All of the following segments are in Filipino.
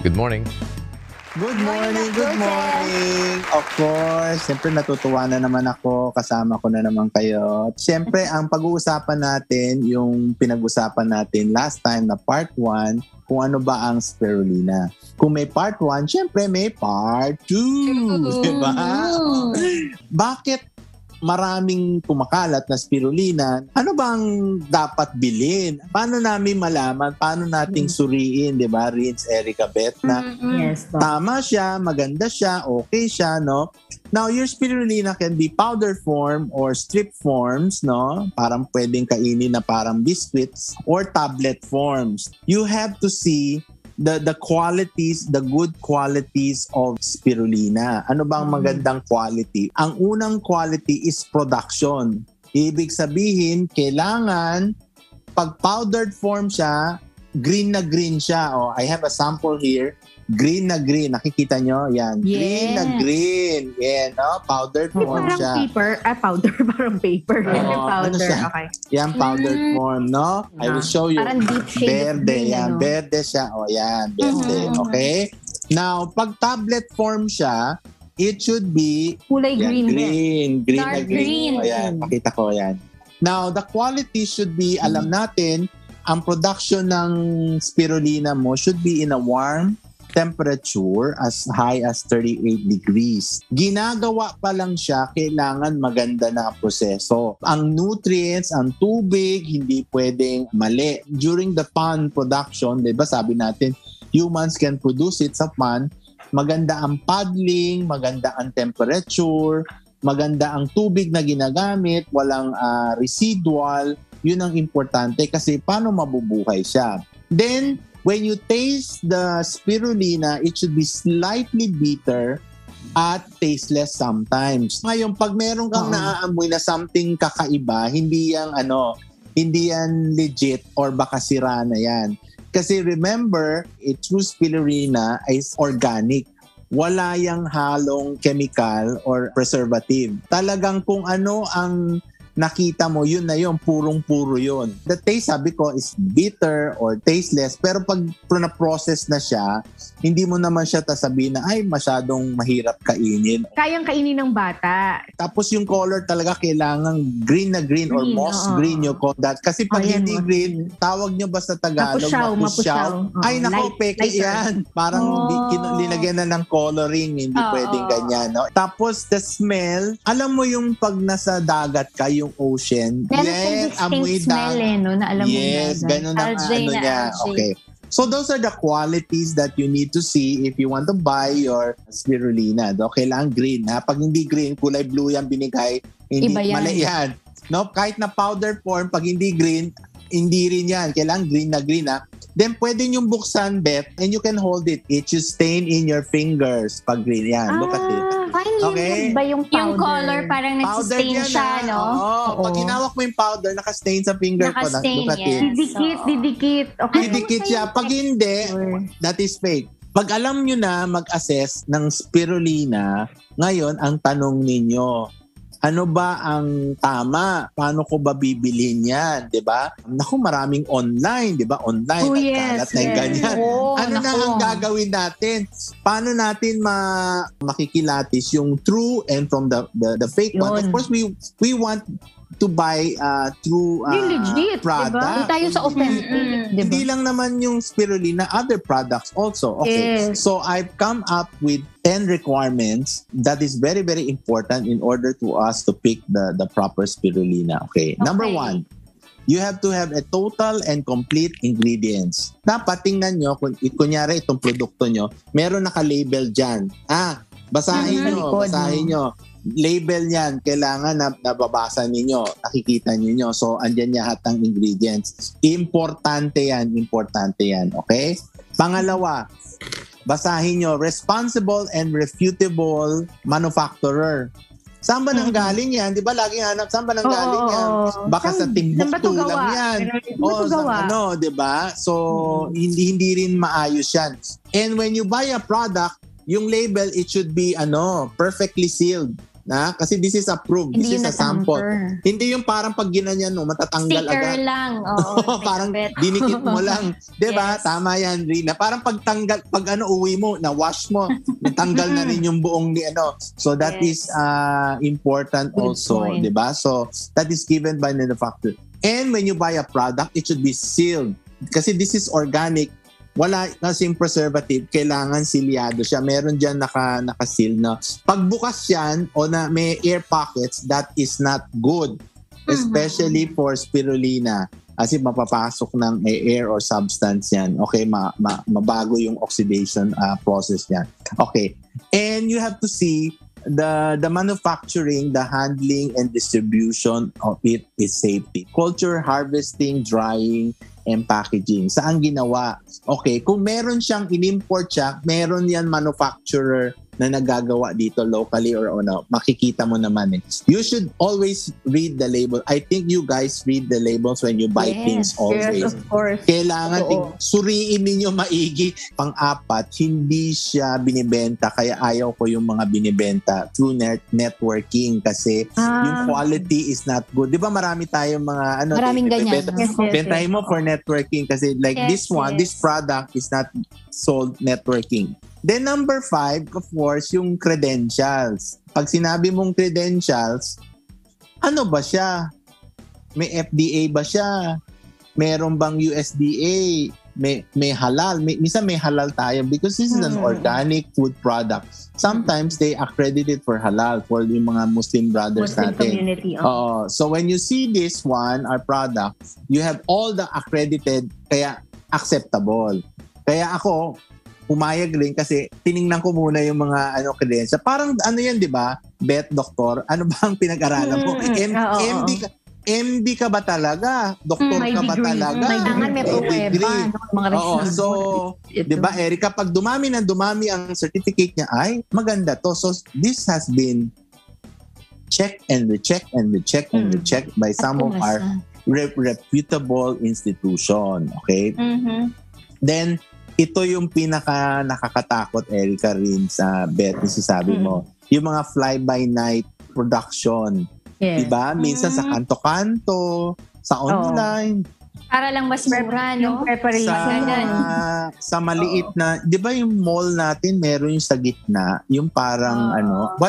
Good morning. Good morning. Of course, siyempre natutuwa na naman ako, kasama ko na naman kayo. Siyempre, ang pag-uusapan natin, yung pinag-usapan natin last time na part 1, kung ano ba ang spirulina. Kung may part 1, siyempre may part 2. Diba? Bakit maraming kumakalat na spirulina? Ano bang dapat bilhin? Paano namin malaman? Paano nating suriin, di ba? Rinse Erica Beth na Yes, tama siya, maganda siya, okay siya, no? Now, your spirulina can be powder form or strip forms, no? Parang pwedeng kainin na parang biscuits or tablet forms. You have to see the qualities, the good qualities of spirulina. Ano bang magandang quality? Ang unang quality is production. Ibig sabihin, kailangan pag powdered form siya, green na green siya. Oh, I have a sample here. Green na green. Nakikita nyo? Yan. Yes. Green na green. Yan, no? Powdered form Parang siya. powder, parang paper. Ano Powder, siya? okay. Yan, powdered form, no? I will show you. Parang deep shade of Verde, green, yan. ano? Verde siya. O, yan. Verde. Okay? Now, pag tablet form siya, it should be Kulay yan, green. green. Green na Dark green. green. O, yan. Makita ko yan. Now, the quality should be, alam natin, ang production ng spirulina mo should be in a warm temperature as high as 38 degrees. Ginagawa pa lang siya, kailangan maganda na proseso. Ang nutrients, ang tubig, hindi pwedeng mali. During the pan production, diba sabi natin, humans can produce it sa pan. Maganda ang paddling, maganda ang temperature, maganda ang tubig na ginagamit, walang residual. Yun ang importante kasi paano mabubuhay siya. Then, when you taste the spirulina, it should be slightly bitter at tasteless sometimes. Ngayon, pag meron kang naaamoy na something kakaiba, hindi yan legit or baka sira na yan. Kasi remember, a true spirulina is organic. Wala yang halong chemical or preservative. Talagang kung ano ang nakita mo, yun na yun, purong-puro yun. The taste, sabi ko, is bitter or tasteless. Pero pag na-process na siya, hindi mo naman siya sabihin na, ay, masyadong mahirap kainin. Kayang kainin ng bata. Tapos yung color talaga kailangan green na green or moss green yung call that. Kasi pag hindi green, tawag nyo ba sa Tagalog? Mapusyaw. Ay, nako, peke yan. Parang linagyan na ng coloring, hindi pwedeng ganyan. No? Tapos the smell, alam mo yung pag nasa dagat ka, yung ocean. Yes, amoy smell no? Na alam yes, mo ganun ang niya. Okay. So those are the qualities that you need to see if you want to buy your spirulina. Kailangan green. Ha? Pag hindi green, kulay blue yan binigay, hindi mali yan. No? Kahit na powder form, pag hindi green, hindi rin yan. Kailangan green na green. Ha? Then pwede niyong buksan, Beth, and you can hold it. It should stain in your fingers pag green yan. Look at it. Okay. Ba yung powder? Yung color parang nagsistain siya, no? Oo. Pag hinawak mo yung powder, nakastain sa finger ko. Nakastain, Look at it. Didikit. Okay. Didikit siya. Pag hindi, that is fake. Pag alam nyo na mag-assess ng spirulina, ngayon ang tanong ninyo, ano ba ang tama? Paano ko ba bibilhin yan? Diba? Naku, maraming online. Diba? Online. Kalat na yung ganyan. Ano na ang gagawin natin? Paano natin makikilatis yung true and from the fake one? Of course, we want to buy through legit, product. Diba? Tayo sa authentic. Diba? Hindi lang naman yung spirulina, other products also. Okay. Yes. So I've come up with 10 requirements that is very, very important in order to us to pick the proper spirulina. Okay. Number 1, you have to have a total and complete ingredients. Dapat tingnan nyo, kunyari itong produkto nyo, meron naka-label dyan. Basahin nyo. Label yan, kailangan na nababasa ninyo, nakikita ninyo. So, andyan lahat ng ingredients. Importante yan. Okay? Pangalawa, basahin nyo, responsible and refutable manufacturer. Saan ba nang galing yan? Di ba laging hanap, saan ba nang galing yan? Baka sa Timbuktu lang yan. Di ba? So, hindi rin maayos yan. And when you buy a product, yung label, it should be perfectly sealed. Kasi this is approved. This Hindi is yun a sample. na-tamper. Hindi yung parang pag ginanyan mo, matatanggal Sticker agad. lang. Oo, Parang bet. dinikit mo lang. Diba? Yes. Tama yan, Rina. Parang pag uwi mo, na-wash mo, natanggal na rin yung buong So that is Yes. important Good also. point. Diba? So that is given by the manufacturer. And when you buy a product, it should be sealed. Kasi this is organic. Wala kasing preservative, kailangan silyado siya. Meron dyan naka-seal na. Pagbukas yan o na may air pockets, that is not good. Especially for spirulina. Kasi mapapasok ng air or substance yan. Okay, mabago yung oxidation process yan. Okay. And you have to see the manufacturing, the handling, and distribution of it is safety. Culture, harvesting, drying, and packaging. Saan ginawa? Okay, kung meron siyang in-import siya, meron yan manufacturer na nagagawa dito locally or makikita mo naman eh. You should always read the label. I think you guys read the labels when you buy Yes, things always. Yes, of course. Kailangan Oo. suriin ninyo maigi. Pang-apat, hindi siya binibenta kaya ayaw ko yung mga binibenta through networking kasi yung quality is not good. Di ba marami tayong mga Maraming ganyan. benta- Yes, yes, bentahin mo for networking kasi like Yes, this one, yes. this product is not sold networking. Then number 5, of course, yung credentials. Pag sinabi mong credentials, ano ba siya? May FDA ba siya? Meron bang USDA? May halal? Minsan may halal tayo because this is an organic food product. Sometimes they accredited for halal for yung mga Muslim brothers Muslim natin. community. So when you see this one, our product, you have all the accredited, kaya acceptable. Kaya ako, pumayag rin kasi tiningnan ko muna yung mga credentials. Parang yan, di ba? Bet, doktor, ano ba ang pinag-aralan mo? MD ka ba talaga? Doktor May ka ba degree. talaga? Kailangan may pruweba. Mga Oo, so, di ba, Erica, pag dumami ang certificate niya, ay, maganda to. So, this has been checked and rechecked and rechecked and rechecked by some of our reputable institution. Okay? Then, ito yung pinaka nakakatakot, Erica, rin sa bet, sabi mo. Yung mga fly-by-night production. Yes. Diba? Minsan sa kanto-kanto, sa online, Para lang mas mura, Yung no? preparation. sa maliit na, di ba yung mall natin, meron yung sa gitna, yung parang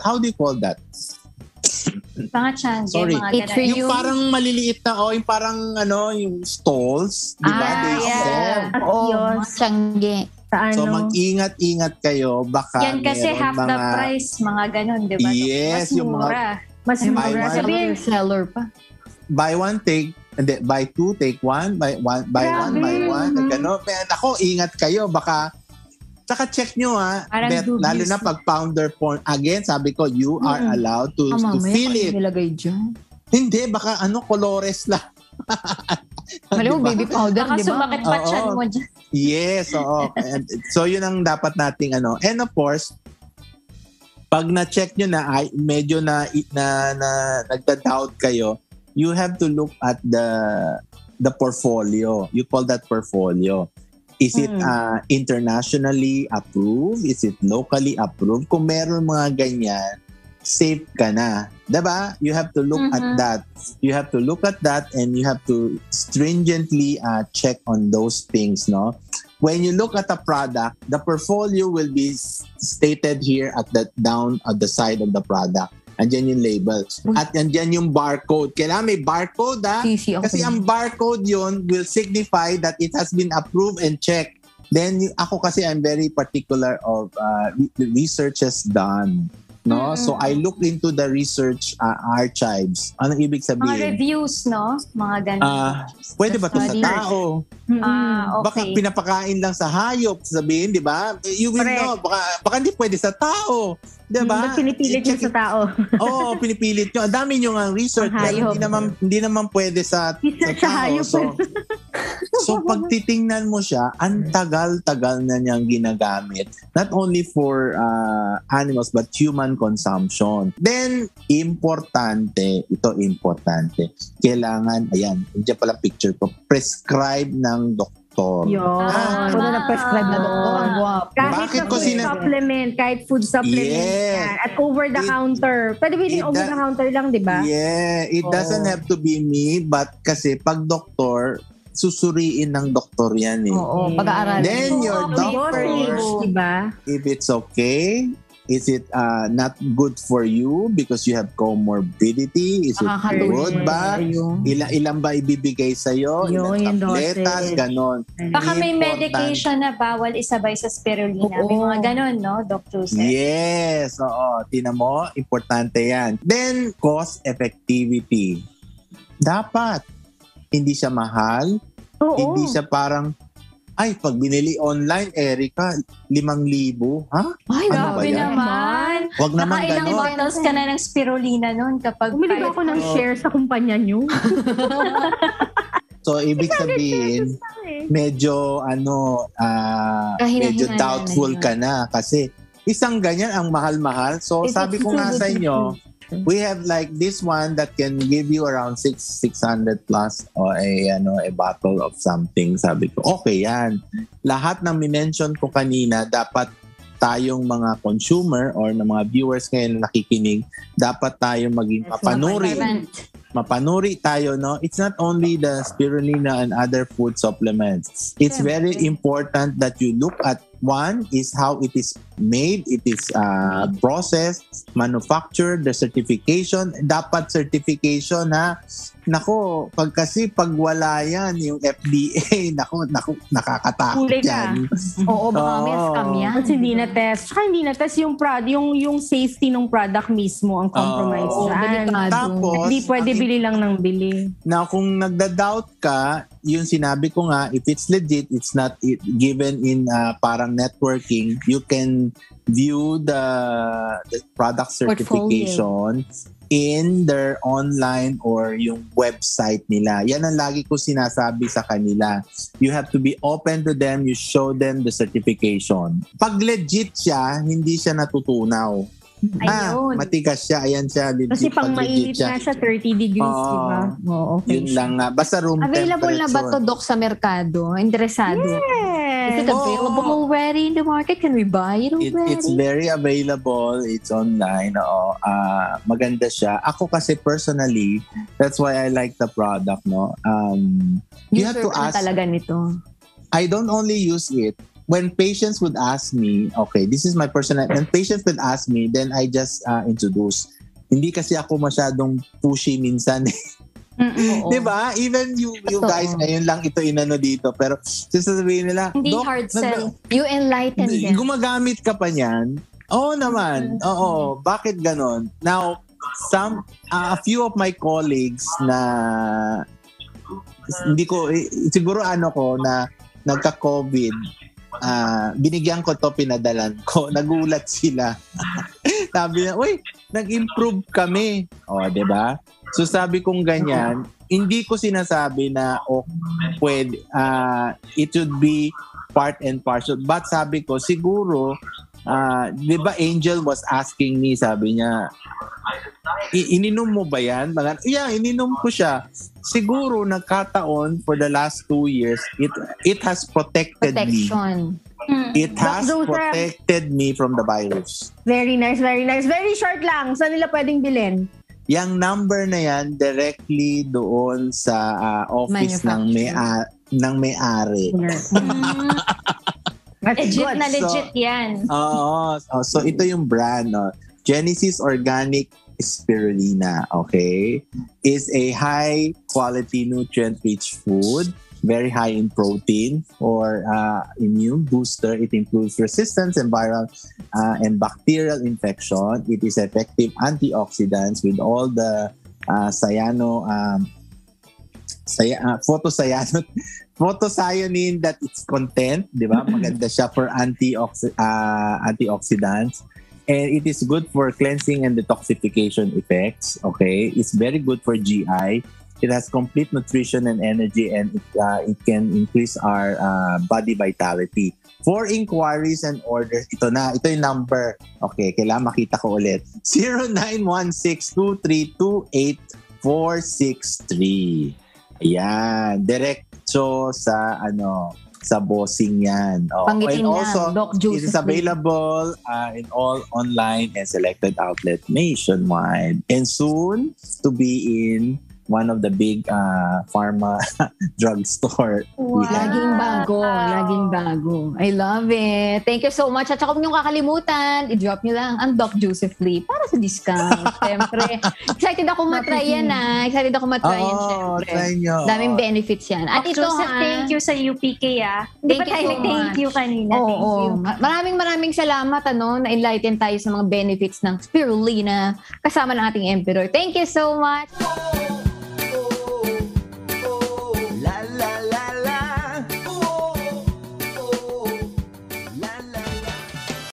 how do you call that? Mga change, Sorry. mga For ganun. you. Yung parang maliliit na, yung parang yung stalls, di ba? They sell. Kiosk. Sangge. So mag-ingat-ingat kayo, baka Yan kasi meron half the mga, price, mga ganun, di ba? Yes, Mas yung mga mura. Mas Buy mura. one. Sabihin, Seller pa. buy one, buy two, take one, buy one, buy one. Gano'n. Ako, ingat kayo, baka saka check nyo Parang bet, dubious. lalo na pag founder porn. Again, sabi ko, you are allowed to feel it. nilagay dyan. Hindi, baka colores lang. Alam mo, Diba? baby powder, Baka di ba? sumakit pa Oo. chan mo dyan. Yes, oo. So, yun ang dapat nating And of course, pag na-check nyo na, medyo na nagda-doubt kayo, you have to look at the portfolio. You call that portfolio. Is it internationally approved? Is it locally approved? Kung meron mga ganyan, safe ka na. Diba? You have to look at that. You have to look at that and you have to stringently check on those things, no? When you look at a product, the portfolio will be stated here down at the side of the product. Andyan yung label. At andyan yung barcode. Kailangan may barcode, Sisi ako. Kasi ang barcode yun will signify that it has been approved and checked. Then ako kasi I'm very particular of researches done. No? So I look into the research archives. Anong ibig Mga sabihin? reviews, no? Mga ganun. Pwede ba ito sa studies. tao? Baka Okay. pinapakain lang sa hayop, sabihin, di ba? You will Correct. know. Baka hindi pwede sa tao. Di ba? Ba't pinipilit nyo I-check- sa tao? Oo, pinipilit nyo. Ang dami nyo nga research. Ang Pero hayop. hindi naman pwede sa Research sa tao. hayop. So pag titingnan mo siya, ang tagal-tagal na niyang ginagamit. Not only for animals but human consumption. Then, importante. Kailangan, ayan, dyan pala picture ko, prescribe ng doktor. doktor. Yun. Puno na prescribe na doktor. Ang guwapo. Kahit Bakit sa ko food supplement, kahit food supplement Yes. yan. At over the counter. Pwede bilhin it over does- the counter lang, di ba? Yeah, it doesn't have to be me, but kasi pag doktor, susuriin ng doktor yan eh. Oo, pag-aaralan. Then your doctor, Dosage, di ba? if it's okay, is it not good for you because you have comorbidity? Is it Nakakatulong good ba? Ilan ba ibibigay sa'yo? Yun, yung Ilang tabletas? dosage. Ganon. Baka may Important. medication na bawal isabay sa spirulina. May Oo. mga ganon, no, Dr. Seth? Yes, oo. Tingnan mo, importante yan. Then, cost effectivity. Dapat. Hindi siya mahal. Oo. Hindi siya parang, ay, pag binili online, Erica, 5,000. Ha? Ay, Ano ba Grabe yan? naman. Wag naman Nakailang ganon. bottles ka na ng spirulina nun kapag Bumili ba ako ng share sa kumpanya nyo? So, ibig sabihin, medyo, medyo Kahina-hina doubtful na yun. ka na. Kasi, isang ganyan ang mahal-mahal. So, sabi ko nga sa inyo, we have like this one that can give you around 600 plus or a bottle of something. Sabi ko, okay yan. Lahat ng minention ko kanina, dapat tayong mga consumer or ng mga viewers ngayon na nakikinig, dapat tayong maging mapanuri. Mapanuri tayo, no? It's not only the spirulina and other food supplements. It's very important that you look at one is how it is made, it is processed, manufactured, the certification. Dapat certification, ha? Nako, pag wala yan, yung FDA, nako, nakakatakot Huli ka. yan. Oo, baka may scam yan. Kasi hindi na test. Saka hindi na test yung yung safety ng product mismo ang compromise Oo, dyan. delikado. Tapos, Hindi pwede bili lang ng bili. Now, kung nagda-doubt ka, yung sinabi ko nga, if it's legit, it's not given in parang networking, you can view the product certification in their online or yung website nila. Yan ang lagi ko sinasabi sa kanila. You have to be open to them, you show them the certification. Pag legit siya, hindi siya natutunaw. Ayun. Matigas siya, ayan siya, legit. Kasi pang pag mainit legit siya. na siya, 30 degrees, Oo. di ba? Oo, okay. Yun lang nga. Basta room Available na ba temperature. to, Doc, sa merkado? Interesado? Is it Yes. available already in the market? Can we buy it already? It's very available. It's online. Oo. Maganda siya. Ako kasi personally, that's why I like the product. No. You have to User ka na ask. talaga nito. I don't only use it. When patients would ask me, okay, this is my personal. When patients would ask me, then I just introduce. Hindi kasi ako masyadong pushy minsan. Oo. Diba? Even you Totoo. guys, ngayon lang ito inano dito. Pero sasabihin nila, Hindi "Doc, hard sell. You enlighten them. gumagamit ka pa niyan? Oo naman. Oo. Bakit ganon? Now, a few of my colleagues na hindi ko, siguro na nagka-COVID, binigyan ko to, pinadalan ko. Nagulat sila. Sabi niya, uy, nag-improve kami. O, diba? So sabi kong ganyan, hindi ko sinasabi na pwede, it should be part and parcel. But sabi ko, siguro, di ba Angel was asking me, sabi niya, ininom mo ba yan? Yeah, ininom ko siya. Siguro nagkataon for the last 2 years, it has protected me. Protection. It has Doc Joseph. protected me from the virus. Very nice, very nice. Very short lang. Saan nila pwedeng bilhin? Yang number na yan directly doon sa office ng may-ari. That's Legit good. na legit yan. Oo. So ito yung brand, no? Genesis Organic Spirulina, okay? Is a high quality nutrient rich food, very high in protein for immune booster. It improves resistance and viral and bacterial infection. It is effective antioxidants with all the photocyanin that it's content, di ba? Maganda siya for antioxidants. And it is good for cleansing and detoxification effects, okay? It's very good for GI. It has complete nutrition and energy, and it can increase our body vitality. For inquiries and orders, ito yung number. Okay, kailangan makita ko ulit. 0916-232-8463. Ayan, diretso sa sa bossing yan. Panggiting And also, lang, Doc it Joseph is available in all online and selected outlets nationwide. And soon to be in one of the big pharma drugstore. Wow. Laging bago. I love it. Thank you so much. At saka huwag niyong kakalimutan, i-drop niyo lang ang Doc Joseph Lee para sa discount. Siyempre, excited ako matry yan Excited ako matry yan, syempre. Try nyo. Daming benefits yan. At Doc ito Joseph, thank you sa UPK Hindi pa Thank you tayo so nag-thank much. you kanina. Oo, Thank you. Maraming salamat na-enlighten tayo sa mga benefits ng spirulina kasama ng ating emperor. Thank you so much.